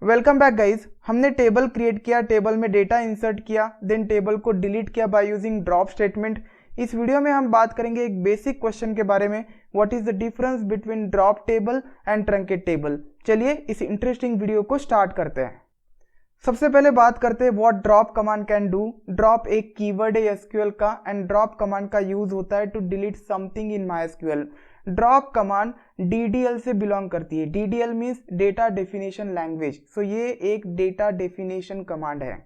Welcome back guys. हमने table create किया, table में डेटा इंसर्ट किया, देन टेबल को डिलीट किया बाय यूजिंग ड्रॉप स्टेटमेंट। इस वीडियो में हम बात करेंगे एक बेसिक क्वेश्चन के बारे में, what is the difference between drop table and truncate table. चलिए इस इंटरेस्टिंग वीडियो को स्टार्ट करते हैं। सबसे पहले बात करते हैं what drop command can do. Drop एक कीवर्ड है एसक्यूएल का एंड ड्रॉप कमांड का यूज होता है to delete something in MySQL. Drop command DDL से बिलोंग करती है। DDL means data definition language. So ये एक डेटा डेफिनेशन कमांड है।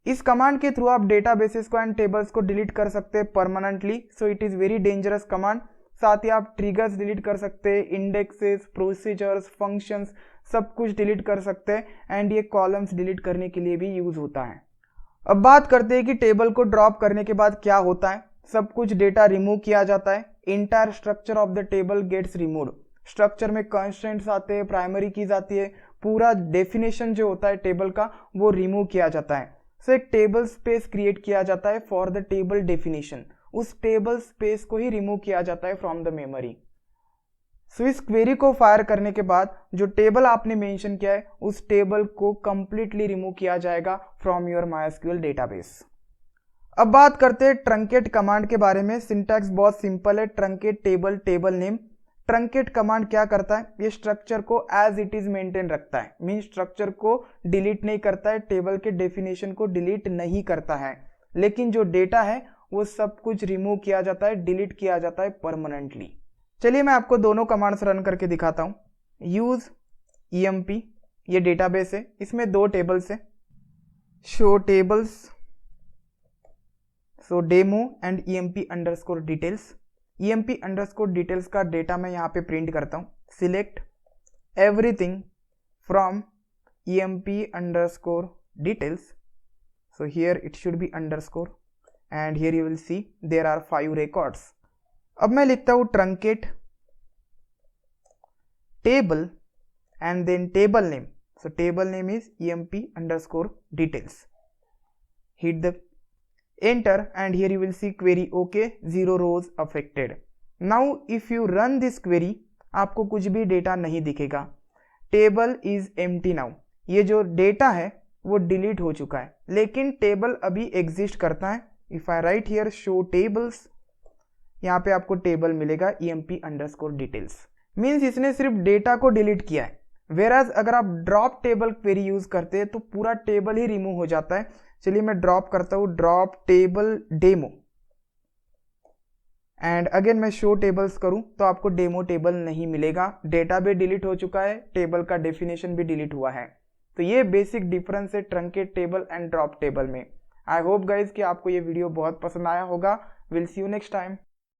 इस कमांड के थ्रू आप डेटाबेसेस को एंड टेबल्स को डिलीट कर सकते हैं permanently. So it is very dangerous command. साथ ही आप ट्रिगर्स डिलीट कर सकते हैं, इंडेक्सेस, प्रोसीजर्स, फंक्शंस, सब कुछ डिलीट कर सकते हैं एंड ये कॉलम्स डिलीट करने के लिए भी यूज होता है। अब बात करते हैं कि टेबल को ड्रॉप करने के बाद क्या होता है। सब कुछ डेटा रिमूव किया जाता है। Entire structure of the table gets removed. Structure में कंस्ट्रेंट्स आते हैं, प्राइमरी कीज आती है, पूरा डेफिनेशन जो होता है टेबल का वो रिमूव किया जाता है। सो एक टेबल स्पेस क्रिएट किया जाता है फॉर द टेबल डेफिनेशन। उस टेबल स्पेस को ही रिमूव किया जाता है फ्रॉम द मेमोरी। सो इस क्वेरी को फायर करने के बाद जो टेबल आपने मेंशन किया है उस टेबल को कंप्लीटली रिमूव किया जाएगा फ्रॉम योर मायस्क्यूएल डेटाबेस। अब बात करते हैं ट्रंकेट कमांड के बारे में। सिंटैक्स बहुत सिंपल है। Truncate table, table name. Truncate command क्या करता है, ये स्ट्रक्चर को एज इट इज मेंटेन रखता है। मीन स्ट्रक्चर को डिलीट नहीं करता है, टेबल के डेफिनेशन को डिलीट नहीं करता है, लेकिन जो डेटा है वो सब कुछ रिमूव किया जाता है, डिलीट किया जाता है परमानेंटली। चलिए मैं आपको दोनों कमांड्स रन करके दिखाता हूं। यूज EMP, ये डेटाबेस है, इसमें दो टेबल्स है, show tables, so demo and EMP underscore details. EMP underscore details का डेटा मैं यहाँ पे प्रिंट करता हूँ। Select everything from EMP underscore details. So here it should be underscore and here you will see there are 5 records. अब मैं लिखता हूँ truncate table and then table name. So table name is EMP underscore details. Hit the enter and here you will see query okay, 0 rows affected. Now if you run this query आपको कुछ भी data नहीं दिखेगा। Table is empty now. ये जो data है वो delete हो चुका है, लेकिन टेबल अभी एग्जिस्ट करता है। If I right here show tables, यहाँ पे आपको टेबल मिलेगा EMP अंडरस्कोर डिटेल्स। मीन्स इसने सिर्फ डेटा को डिलीट किया है। वेराज अगर आप ड्रॉप टेबल क्वेरी यूज करते हैं तो पूरा टेबल ही रिमूव हो जाता है। चलिए मैं ड्रॉप करता हूँ, drop table demo and again मैं शो टेबल्स करूं तो आपको डेमो टेबल नहीं मिलेगा। डेटा भी डिलीट हो चुका है, टेबल का डेफिनेशन भी डिलीट हुआ है। तो ये बेसिक डिफरेंस है truncate table and drop table में। आई होप गाइज कि आपको ये वीडियो बहुत पसंद आया होगा। Will see you next time.